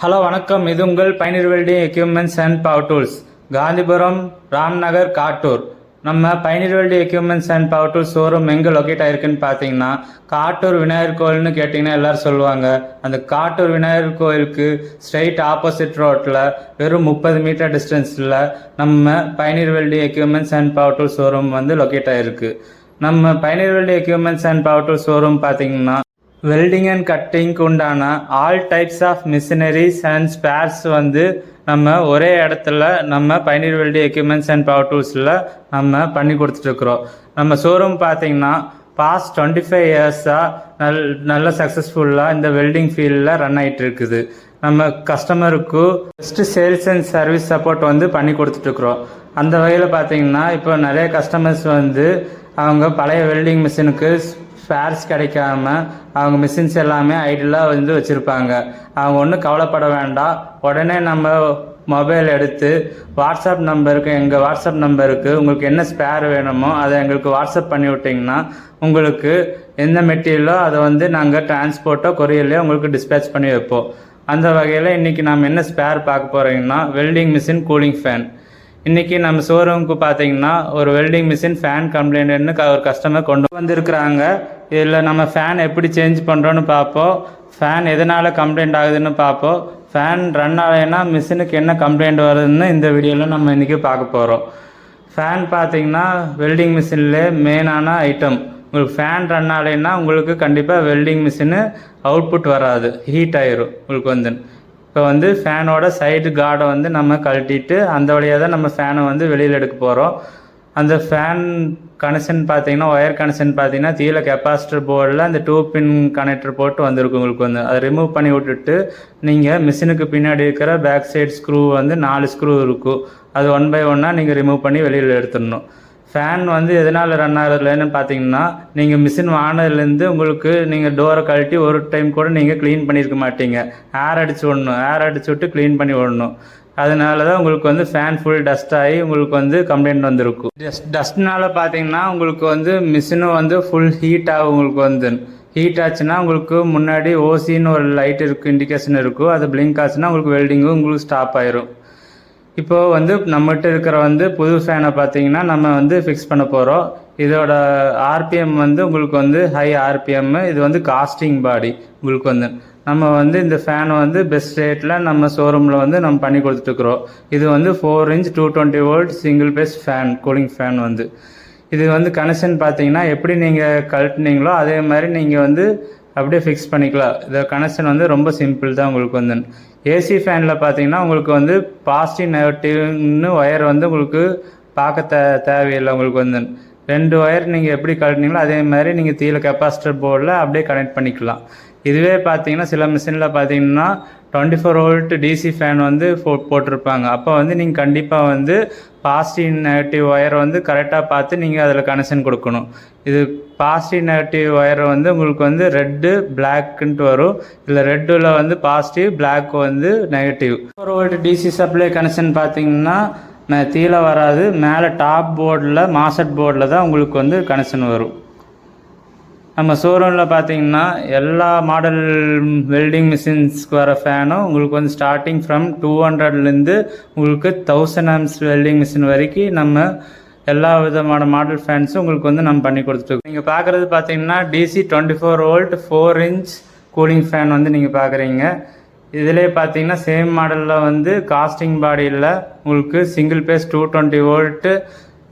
Hello வணக்கம். இது உங்கள் pioneer welding equipments and power tools, Gandhipuram, Ramnagar, Kattur. நம்ம pioneer welding equipments and power tools showroom எங்கே லொக்கேட் ஆயிருக்குன்னு பார்த்தீங்கன்னா, காட்டூர் விநாயகர் கோயில்னு கேட்டிங்கன்னா எல்லோரும் சொல்லுவாங்க. அந்த காட்டூர் விநாயகர் கோயிலுக்கு ஸ்ட்ரைட் ஆப்போசிட் ரோட்டில் வெறும் 30 மீட்டர் டிஸ்டன்ஸில் நம்ம pioneer welding equipments and power tools showroom வந்து லொக்கேட் ஆகிருக்கு. நம்ம pioneer welding equipments and power tools showroom பார்த்தீங்கன்னா வெல்டிங் அண்ட் கட்டிங்க்கு உண்டான all types of machineries and spares வந்து நம்ம ஒரே இடத்துல நம்ம pioneer welding equipments and power டூல்ஸில் நம்ம பண்ணி கொடுத்துட்ருக்குறோம். நம்ம ஷோரூம் பார்த்தீங்கன்னா பாஸ்ட் 25 இயர்ஸாக நல்ல சக்ஸஸ்ஃபுல்லாக இந்த வெல்டிங் ஃபீல்டில் ரன் ஆகிட்டு இருக்குது. நம்ம கஸ்டமருக்கு best sales and service support வந்து பண்ணி கொடுத்துட்ருக்குறோம். அந்த வகையில் பார்த்தீங்கன்னா இப்போ நிறைய கஸ்டமர்ஸ் வந்து அவங்க பழைய வெல்டிங் மிஷினுக்கு ஸ்பேர்ஸ் கிடைக்காம அவங்க மிஷின்ஸ் எல்லாமே ஐடியலாக வந்து வச்சுருப்பாங்க. அவங்க ஒன்றும் கவலைப்பட வேண்டாம். உடனே நம்ம மொபைல் எடுத்து வாட்ஸ்அப் நம்பருக்கு, எங்கள் வாட்ஸ்அப் நம்பருக்கு உங்களுக்கு என்ன ஸ்பேர் வேணுமோ அதை எங்களுக்கு வாட்ஸ்அப் பண்ணி விட்டிங்கன்னா உங்களுக்கு எந்த மெட்டீரியலோ அதை வந்து நாங்கள் டிரான்ஸ்போர்ட்டோ கொரியர்லையோ உங்களுக்கு டிஸ்பேச் பண்ணி வைப்போம். அந்த வகையில் இன்றைக்கி நம்ம என்ன ஸ்பேர் பார்க்க போகிறீங்கன்னா வெல்டிங் மிஷின் கூலிங் ஃபேன். இன்றைக்கி நம்ம ஷோரூமுக்கு பார்த்தீங்கன்னா ஒரு வெல்டிங் மிஷின் ஃபேன் கம்ப்ளைண்ட்னு ஒரு கஸ்டமர் கொண்டு வந்திருக்கிறாங்க. இதில் நம்ம ஃபேன் எப்படி சேஞ்ச் பண்ணுறோன்னு பார்ப்போம், ஃபேன் எதனால் கம்ப்ளைண்ட் ஆகுதுன்னு பார்ப்போம், ஃபேன் ரன் ஆகலைன்னா மிஷினுக்கு என்ன கம்ப்ளைண்ட் வருதுன்னு இந்த வீடியோவில் நம்ம இன்றைக்கி பார்க்க போகிறோம். ஃபேன் பார்த்தீங்கன்னா வெல்டிங் மிஷின்லே மெயினான ஐட்டம். உங்களுக்கு ஃபேன் ரன் ஆகலைன்னா உங்களுக்கு கண்டிப்பாக வெல்டிங் மிஷினு அவுட்புட் வராது, ஹீட் ஆயிரும் உங்களுக்கு வந்து. இப்போ வந்து ஃபேனோட சைடு கார்டை வந்து நம்ம கழட்டிட்டு அந்த வழியாக தான் நம்ம ஃபேனை வந்து வெளியில் எடுக்க போகிறோம். அந்த ஃபேன் கனெக்ஷன் பார்த்தீங்கன்னா ஒயர் கனெக்ஷன் பார்த்தீங்கன்னா கீழே கெப்பாசிட்டர் போர்டில் அந்த 2 பின் கனெக்டர் போட்டு வந்திருக்கும் உங்களுக்கு வந்து. அதை ரிமூவ் பண்ணி விட்டுட்டு நீங்கள் மிஷினுக்கு பின்னாடி இருக்கிற பேக் சைடு ஸ்க்ரூ வந்து 4 ஸ்க்ரூ இருக்கும். அது 1 பை 1 நீங்கள் ரிமூவ் பண்ணி வெளியில் எடுத்துடணும். ஃபேன் வந்து எதனால் ரன் ஆகுதுலன்னு பார்த்தீங்கன்னா, நீங்கள் மிஷின் வாங்கினதுலேருந்து உங்களுக்கு நீங்கள் டோரை கழட்டி ஒரு டைம் கூட நீங்கள் க்ளீன் பண்ணியிருக்க மாட்டீங்க. ஏர் அடித்து விடணும், ஏர் அடித்து விட்டு க்ளீன் பண்ணி விடணும். அதனால தான் உங்களுக்கு வந்து ஃபேன் ஃபுல் டஸ்ட் ஆகி உங்களுக்கு வந்து கம்ப்ளைண்ட் வந்திருக்கும். டஸ்ட்னால பார்த்தீங்கன்னா உங்களுக்கு வந்து மிஷினும் வந்து ஃபுல் ஹீட் ஆகும். உங்களுக்கு வந்து ஹீட் ஆச்சுன்னா உங்களுக்கு முன்னாடி ஓசின்னு ஒரு லைட் இருக்குது, இண்டிகேஷன் இருக்கும். அது பிளிங்க் ஆச்சுன்னா உங்களுக்கு வெல்டிங்கும் உங்களுக்கு ஸ்டாப் ஆயிரும். இப்போது வந்து நம்மகிட்ட இருக்கிற வந்து புது ஃபேனை பார்த்தீங்கன்னா நம்ம வந்து ஃபிக்ஸ் பண்ண போகிறோம். இதோட ஆர்பிஎம் வந்து உங்களுக்கு வந்து ஹை ஆர்பிஎம். இது வந்து காஸ்டிங் பாடி உங்களுக்கு வந்து. நம்ம வந்து இந்த ஃபேனை வந்து பெஸ்ட் ரேட்டில் நம்ம ஷோரூமில் வந்து நம்ம பண்ணி கொடுத்துட்ருக்குறோம். இது வந்து 4 inch 220 volt single phase fan, cooling fan வந்து. இது வந்து கனெக்ஷன் பார்த்தீங்கன்னா எப்படி நீங்கள் கழட்டினீங்களோ அதே மாதிரி நீங்கள் வந்து அப்படியே ஃபிக்ஸ் பண்ணிக்கலாம். இந்த கனெக்ஷன் வந்து ரொம்ப சிம்பிள் தான் உங்களுக்கு வந்து. ஏசி ஃபேனில் பார்த்தீங்கன்னா உங்களுக்கு வந்து பாசிட்டிவ் நெகட்டிவ்னு ஒயர் வந்து உங்களுக்கு பார்க்க தேவையில்லை. உங்களுக்கு வந்து 2 ஒயர் நீங்கள் எப்படி கழட்டினீங்களோ அதே மாதிரி நீங்கள் கீழே கெப்பாசிட்டர் போர்டில் அப்படியே கனெக்ட் பண்ணிக்கலாம். இதுவே பார்த்தீங்கன்னா சில மிஷினில் பார்த்தீங்கன்னா 24 வோல்ட் டிசி ஃபேன் வந்து போட்டிருப்பாங்க. அப்போ வந்து நீங்கள் கண்டிப்பாக வந்து பாசிட்டிவ் நெகட்டிவ் ஒயரை வந்து கரெக்டாக பார்த்து நீங்கள் அதில் கனெக்ஷன் கொடுக்கணும். இது பாசிட்டிவ் நெகட்டிவ் ஒயர் வந்து உங்களுக்கு வந்து ரெட்டு பிளாக்குன்ட்டு வரும். இதில் ரெட்டில் வந்து பாசிட்டிவ், பிளாக் வந்து negative. 4 volt DC supply connection பார்த்தீங்கன்னா கீழே வராது, மேலே டாப் போர்டில் மாசட் போர்டில் தான் உங்களுக்கு வந்து கனெக்ஷன் வரும். நம்ம ஷோரூமில் பார்த்தீங்கன்னா எல்லா மாடல் வெல்டிங் மிஷின்ஸ்க்கு வர ஃபேனும் உங்களுக்கு வந்து ஸ்டார்டிங் ஃப்ரம் 200லேருந்து உங்களுக்கு 1000 amps வெல்டிங் மிஷின் வரைக்கும் நம்ம எல்லா விதமான மாடல் ஃபேன்ஸும் உங்களுக்கு வந்து நம்ம பண்ணி கொடுத்துருக்கோம். நீங்கள் பார்க்குறது பார்த்தீங்கன்னா DC 24 volt 4 inch cooling fan வந்து நீங்கள் பார்க்குறீங்க. இதிலே பார்த்தீங்கன்னா சேம் மாடலில் வந்து காஸ்டிங் பாடியில் உங்களுக்கு single phase 220 volt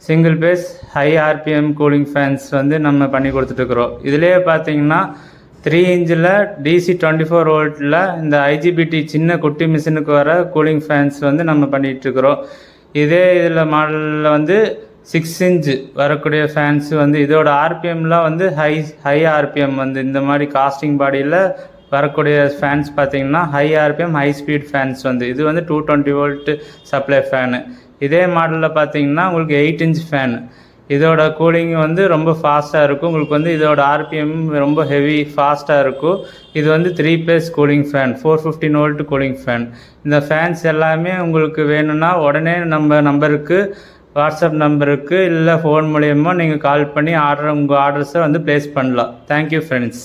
single phase high RPM cooling fans வந்து நம்ம பண்ணி கொடுத்துட்ருக்குறோம். இதிலே பார்த்தீங்கன்னா 3 இன்ச்சில் டிசி 24 வோல்ட்டில் இந்த ஐஜிபிடி சின்ன குட்டி மிஷினுக்கு வர கூலிங் ஃபேன்ஸ் வந்து நம்ம பண்ணிகிட்ருக்குறோம். இதே இதில் மாடலில் வந்து 6 இன்ச் வரக்கூடிய ஃபேன்ஸ் வந்து இதோட ஆர்பிஎம்லாம் வந்து ஹை ஆர்பிஎம் வந்து இந்த மாதிரி காஸ்டிங் பாடியில் வரக்கூடிய ஃபேன்ஸ் பார்த்தீங்கன்னா high RPM high speed fans வந்து. இது வந்து 220 வோல்ட் சப்ளை ஃபேனு. இதே மாடலில் பார்த்தீங்கன்னா உங்களுக்கு 8 இன்ச் ஃபேன். இதோட கூலிங் வந்து ரொம்ப ஃபாஸ்ட்டாக இருக்கும். உங்களுக்கு வந்து இதோட ஆர்பிஎம் ரொம்ப ஹெவி ஃபாஸ்ட்டாக இருக்கும். இது வந்து 3 phase cooling fan, 415 volt cooling fan. இந்த ஃபேன்ஸ் எல்லாமே உங்களுக்கு வேணும்னா உடனே நம்ம நம்பருக்கு, வாட்ஸ்அப் நம்பருக்கு இல்லை ஃபோன் மூலயமா நீங்கள் கால் பண்ணி உங்கள் ஆர்டர்ஸை வந்து ப்ளேஸ் பண்ணலாம். Thank you friends.